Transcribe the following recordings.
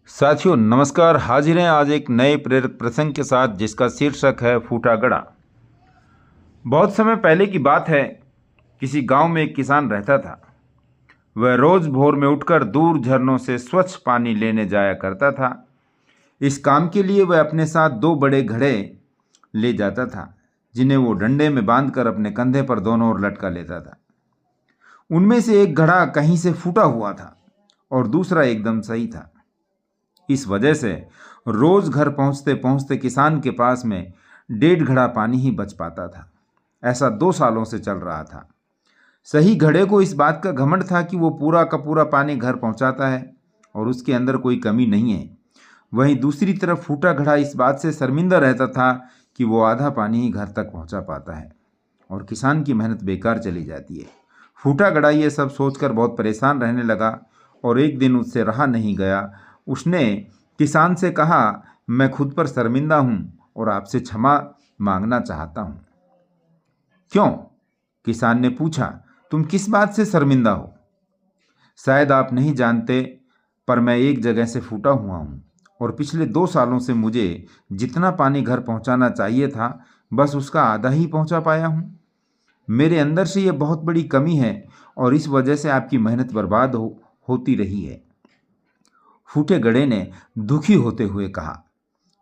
साथियों नमस्कार। हाजिर हैं आज एक नए प्रेरक प्रसंग के साथ जिसका शीर्षक है फूटा घड़ा। बहुत समय पहले की बात है। किसी गांव में एक किसान रहता था। वह रोज भोर में उठकर दूर झरनों से स्वच्छ पानी लेने जाया करता था। इस काम के लिए वह अपने साथ दो बड़े घड़े ले जाता था, जिन्हें वो डंडे में बांधकर अपने कंधे पर दोनों ओर लटका लेता था। उनमें से एक घड़ा कहीं से फूटा हुआ था और दूसरा एकदम सही था। इस वजह से रोज घर पहुंचते पहुंचते किसान के पास में 1.5 घड़ा पानी ही बच पाता था। ऐसा 2 सालों से चल रहा था। सही घड़े को इस बात का घमंड था कि वो पूरा का पूरा पानी घर पहुंचाता है और उसके अंदर कोई कमी नहीं है। वहीं दूसरी तरफ फूटा घड़ा इस बात से शर्मिंदा रहता था कि वो आधा पानी ही घर तक पहुंचा पाता है और किसान की मेहनत बेकार चली जाती है। फूटा घड़ा ये सब सोचकर बहुत परेशान रहने लगा और एक दिन उससे रहा नहीं गया। उसने किसान से कहा, मैं खुद पर शर्मिंदा हूं और आपसे क्षमा मांगना चाहता हूं। क्यों? किसान ने पूछा। तुम किस बात से शर्मिंदा हो? शायद आप नहीं जानते, पर मैं एक जगह से फूटा हुआ हूं और पिछले 2 सालों से मुझे जितना पानी घर पहुंचाना चाहिए था, बस उसका आधा ही पहुंचा पाया हूं। मेरे अंदर से यह बहुत बड़ी कमी है और इस वजह से आपकी मेहनत बर्बाद होती रही है। फूटे घड़े ने दुखी होते हुए कहा।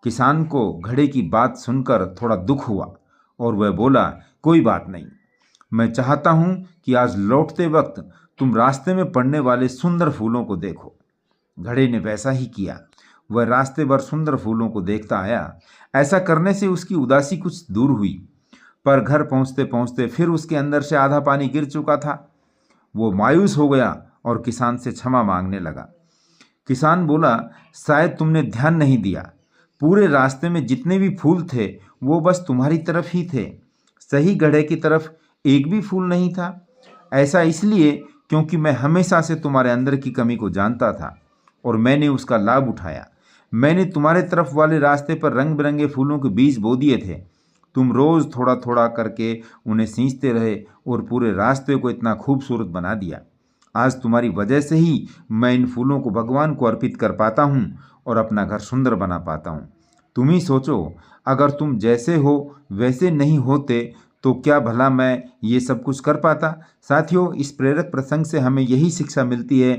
किसान को घड़े की बात सुनकर थोड़ा दुख हुआ और वह बोला, कोई बात नहीं, मैं चाहता हूं कि आज लौटते वक्त तुम रास्ते में पड़ने वाले सुंदर फूलों को देखो। घड़े ने वैसा ही किया। वह रास्ते भर सुंदर फूलों को देखता आया। ऐसा करने से उसकी उदासी कुछ दूर हुई, पर घर पहुंचते पहुंचते फिर उसके अंदर से आधा पानी गिर चुका था। वो मायूस हो गया और किसान से क्षमा मांगने लगा। किसान बोला, शायद तुमने ध्यान नहीं दिया। पूरे रास्ते में जितने भी फूल थे वो बस तुम्हारी तरफ ही थे। सही घड़े की तरफ एक भी फूल नहीं था। ऐसा इसलिए क्योंकि मैं हमेशा से तुम्हारे अंदर की कमी को जानता था और मैंने उसका लाभ उठाया। मैंने तुम्हारे तरफ वाले रास्ते पर रंग बिरंगे फूलों के बीज बो दिए थे। तुम रोज थोड़ा थोड़ा करके उन्हें सींचते रहे और पूरे रास्ते को इतना खूबसूरत बना दिया। आज तुम्हारी वजह से ही मैं इन फूलों को भगवान को अर्पित कर पाता हूँ और अपना घर सुंदर बना पाता हूँ। तुम ही सोचो, अगर तुम जैसे हो वैसे नहीं होते तो क्या भला मैं ये सब कुछ कर पाता। साथियों, इस प्रेरक प्रसंग से हमें यही शिक्षा मिलती है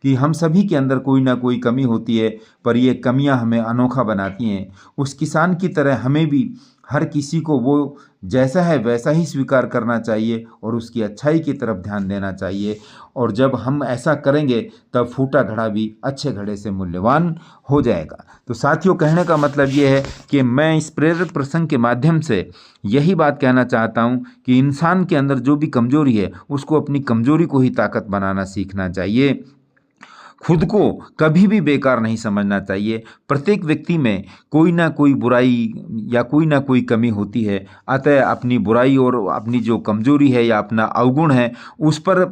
कि हम सभी के अंदर कोई ना कोई कमी होती है, पर ये कमियां हमें अनोखा बनाती हैं। उस किसान की तरह हमें भी हर किसी को वो जैसा है वैसा ही स्वीकार करना चाहिए और उसकी अच्छाई की तरफ ध्यान देना चाहिए। और जब हम ऐसा करेंगे तब फूटा घड़ा भी अच्छे घड़े से मूल्यवान हो जाएगा। तो साथियों, कहने का मतलब ये है कि मैं इस प्रेरक प्रसंग के माध्यम से यही बात कहना चाहता हूँ कि इंसान के अंदर जो भी कमजोरी है उसको अपनी कमजोरी को ही ताकत बनाना सीखना चाहिए। खुद को कभी भी बेकार नहीं समझना चाहिए। प्रत्येक व्यक्ति में कोई ना कोई बुराई या कोई ना कोई कमी होती है। अतः अपनी बुराई और अपनी जो कमजोरी है या अपना अवगुण है उस पर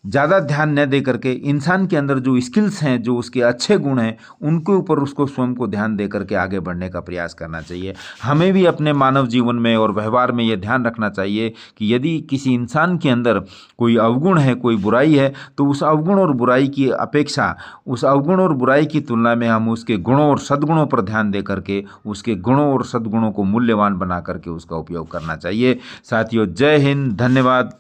ज़्यादा ध्यान न दे करके इंसान के अंदर जो स्किल्स हैं, जो उसके अच्छे गुण हैं, उनके ऊपर उसको स्वयं को ध्यान दे करके आगे बढ़ने का प्रयास करना चाहिए। हमें भी अपने मानव जीवन में और व्यवहार में ये ध्यान रखना चाहिए कि यदि किसी इंसान के अंदर कोई अवगुण है, कोई बुराई है, तो उस अवगुण और बुराई की अपेक्षा, उस अवगुण और बुराई की तुलना में हम उसके गुणों और सद्गुणों पर ध्यान दे करके उसके गुणों और सद्गुणों को मूल्यवान बना करके उसका उपयोग करना चाहिए। साथियों, जय हिंद, धन्यवाद।